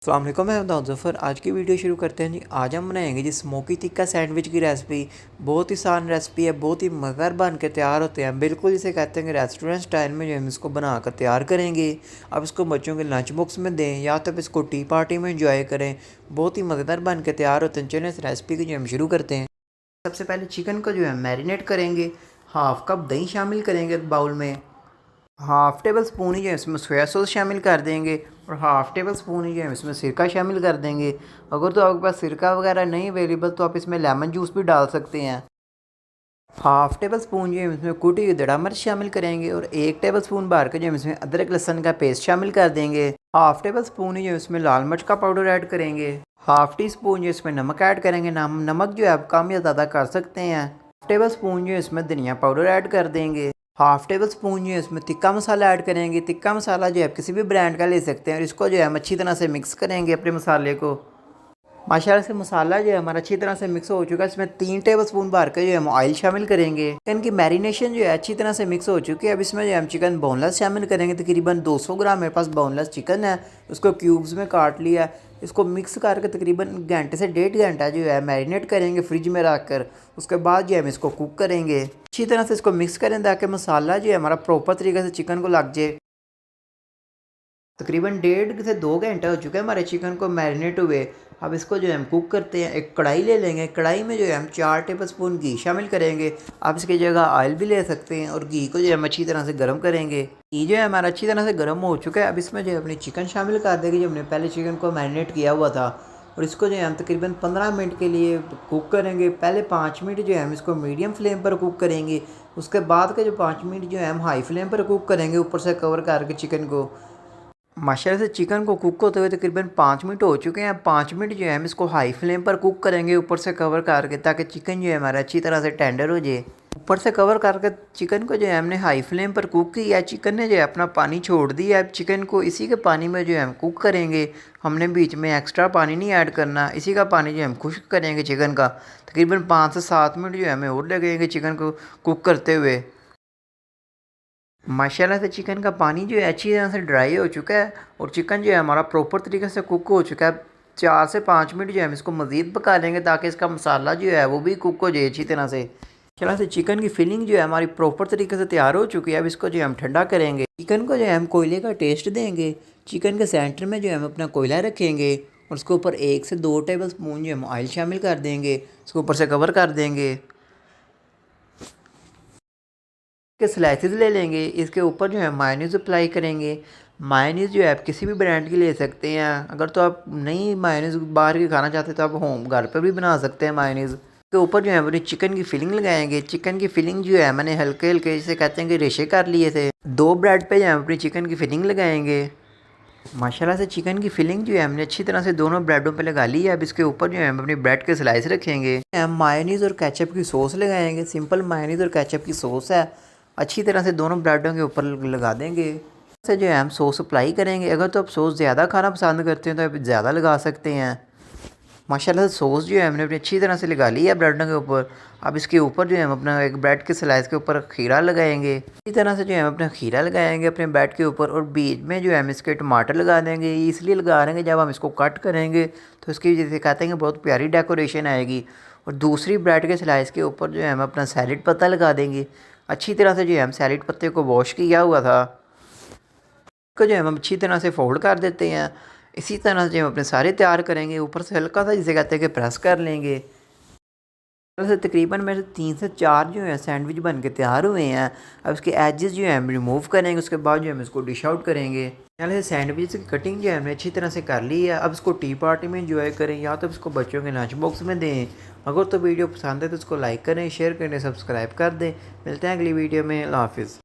अस्सलाम वालेकुम, मैं दाऊद ज़फ़र। आज की वीडियो शुरू करते हैं जी। आज हम बनाएंगे जी स्मोकी टिक्का सैंडविच की रेसिपी। बहुत ही आसान रेसिपी है, बहुत ही मज़ेदार बन के तैयार होते हैं। बिल्कुल जिसे कहते हैं कि रेस्टोरेंट स्टाइल में जो हम इसको बनाकर तैयार करेंगे। अब इसको बच्चों के लंच बॉक्स में दें या तो इसको टी पार्टी में इंजॉय करें। बहुत ही मज़ेदार बन के तैयार होते हैं। चलिए इस रेसिपी की जो हम शुरू करते हैं। सबसे पहले चिकन को जो है मैरिनेट करेंगे। हाफ़ कप दही शामिल करेंगे बाउल में। हाफ़ टेबल स्पून ही जो है इसमें सोया सॉस शामिल कर देंगे और हाफ़ टेबल स्पून ही जो है इसमें सिरका शामिल कर देंगे। अगर तो आपके पास सिरका वगैरह नहीं अवेलेबल तो आप इसमें लेमन जूस भी डाल सकते हैं। हाफ़ टेबल स्पून जो है इसमें कुटी हुई दड़ा मिर्च शामिल करेंगे और 1 टेबल स्पून भर के जो है इसमें अदरक लहसुन का पेस्ट शामिल कर देंगे। हाफ़ टेबल स्पून ही जो है इसमें लाल मिर्च का पाउडर ऐड करेंगे। हाफ़ टी स्पून जो इसमें नमक ऐड करेंगे। नमक जो है आप कम या ज़्यादा कर सकते हैं। टेबल स्पून जो है इसमें धनिया पाउडर ऐड कर देंगे। हाफ़ टेबल स्पून जो है इसमें तिक्का मसाला ऐड करेंगे। तिक्का मसाला जो है आप किसी भी ब्रांड का ले सकते हैं और इसको जो है हम अच्छी तरह से मिक्स करेंगे अपने मसाले को। माशाल्लाह से मसाला जो है हमारा अच्छी तरह से मिक्स हो चुका है। इसमें 3 टेबल स्पून भर के जो है हम ऑयल शामिल करेंगे। चिकन की मैरिनेशन जो है अच्छी तरह से मिक्स हो चुकी है। अब इसमें जो है हम चिकन बोनलेस शामिल करेंगे। तकरीबन 200 ग्राम मेरे पास बोनलेस चिकन है, उसको क्यूब्स में काट लिया। इसको मिक्स करके तकरीबन घंटे से 1.5 घंटा जो है मैरिनेट करेंगे फ्रिज में रख कर। उसके बाद जो है हम इसको कुक करेंगे। अच्छी तरह से इसको मिक्स करें ताकि मसाला जो है हमारा प्रॉपर तरीके से चिकन को लग जाए। तकरीबन 1.5 से 2 घंटा हो चुका है हमारे चिकन को मैरिनेट हुए। अब इसको जो है हम कुक करते हैं। एक कढ़ाई ले लेंगे। कढ़ाई में जो है हम 4 टेबल स्पून घी शामिल करेंगे। आप इसकी जगह ऑयल भी ले सकते हैं और घी को जो है हम अच्छी तरह से गर्म करेंगे। घी जो है हमारा अच्छी तरह से गर्म हो चुका है। अब इसमें जो है अपनी चिकन शामिल कर देंगे जो हमने पहले चिकन को मैरिनेट किया हुआ था और इसको जो है हम तकरीबन 15 मिनट के लिए कुक करेंगे। पहले 5 मिनट जो है हम इसको मीडियम फ्लेम पर कुक करेंगे। उसके बाद के जो 5 मिनट जो है हम हाई फ्लेम पर कुक करेंगे ऊपर से कवर करके चिकन को। माशाल्लाह से चिकन को कुक होते हुए तकरीबन 5 मिनट हो चुके हैं। 5 मिनट जो है हम इसको हाई फ्लेम पर कुक करेंगे ऊपर से कवर करके ताकि चिकन जो है हमारा अच्छी तरह से टेंडर हो जाए। ऊपर से कवर करके चिकन को जो है हमने हाई फ्लेम पर कुक किया। चिकन ने जो है अपना पानी छोड़ दिया। अब चिकन को इसी के पानी में जो है हम कुक करेंगे। हमने बीच में एक्स्ट्रा पानी नहीं ऐड करना। इसी का पानी जो है हम खुश्क करेंगे चिकन का। तकरीबन 5 से 7 मिनट जो है हमें और लगेंगे चिकन को कुक करते हुए। माशाल्लाह से चिकन का पानी जो है अच्छी तरह से ड्राई हो चुका है और चिकन जो है हमारा प्रॉपर तरीके से कुक हो चुका है। 4 से 5 मिनट जो है हम इसको मज़ीद पका लेंगे ताकि इसका मसाला जो है वो भी कुक हो जाए अच्छी तरह से। माशाल्लाह से चिकन की फिलिंग जो है हमारी प्रॉपर तरीके से तैयार हो चुकी है। अब इसको जो है हम ठंडा करेंगे। चिकन को जो है हम कोयले का टेस्ट देंगे। चिकन के सेंटर में जो है हम अपना कोयला रखेंगे और उसके ऊपर 1 से 2 टेबल स्पून जो हम ऑयल शामिल कर देंगे। उसको ऊपर से कवर कर देंगे। के स्लाइसेस ले लेंगे। इसके ऊपर जो है मायोनीज़ अप्लाई करेंगे। मायोनीज़ जो है आप किसी भी ब्रांड की ले सकते हैं। अगर तो आप नहीं मायोनीज़ बाहर की खाना चाहते तो आप होम घर पर भी बना सकते हैं मायोनीज़। के ऊपर जो है अपनी चिकन की फिलिंग लगाएंगे। चिकन की फिलिंग जो है मैंने हल्के हल्के जिसे कहते हैं कि रेशे कर लिए थे। 2 ब्रेड पे जो है अपनी चिकन की फिलिंग लगाएंगे। माशाल्लाह से चिकन की फिलिंग जो है हमने अच्छी तरह से दोनों ब्रेडों पे लगा ली है। अब इसके ऊपर जो है हम अपनी ब्रेड के स्लाइस रखेंगे। हम मायोनीज़ और केचप की सॉस लगाएंगे। सिंपल मायोनीज़ और केचप की सॉस है। अच्छी तरह से दोनों ब्रेडों के ऊपर लगा देंगे। से जो है हम सॉस अप्लाई करेंगे। अगर तो आप सॉस ज़्यादा खाना पसंद करते हैं तो आप ज़्यादा लगा सकते हैं। माशाल्लाह से सॉस जो है हमने अपनी अच्छी तरह से लगा ली है ब्रेडों के ऊपर। अब इसके ऊपर जो है हम अपना एक ब्रेड के स्लाइस के ऊपर खीरा लगाएंगे। इसी तरह से जो है हम अपना खीरा लगाएंगे अपने ब्रेड के ऊपर और बीच में जो है हम इसके टमाटर लगा देंगे। ये इसलिए लगा देंगे जब हम इसको कट करेंगे तो इसकी जैसे कहते हैं कि बहुत प्यारी डेकोरेशन आएगी। और दूसरी ब्रेड के स्लाइस के ऊपर जो है हम अपना सैलेड पत्ता लगा देंगे। अच्छी तरह से जो है हम सैलेड पत्ते को वॉश किया हुआ था को जो है हम अच्छी तरह से फोल्ड कर देते हैं। इसी तरह से हम अपने सारे तैयार करेंगे। ऊपर से हल्का सा जिसे कहते हैं कि प्रेस कर लेंगे। से तकरीबन मेरे 3 से 4 जो है सैंडविच बन के तैयार हुए हैं। अब इसके एजेस जो है हम रिमूव करेंगे। उसके बाद जो हम इसको डिश आउट करेंगे। पहले सैंडविच की कटिंग जो है हमने अच्छी तरह से कर ली है। अब इसको टी पार्टी में इंजॉय करें या तो इसको बच्चों के लंच बॉक्स में दें। अगर तो वीडियो पसंद है तो इसको लाइक करें, शेयर करें, सब्सक्राइब कर दें। मिलते हैं अगली वीडियो में। अल्लाह हाफिज़।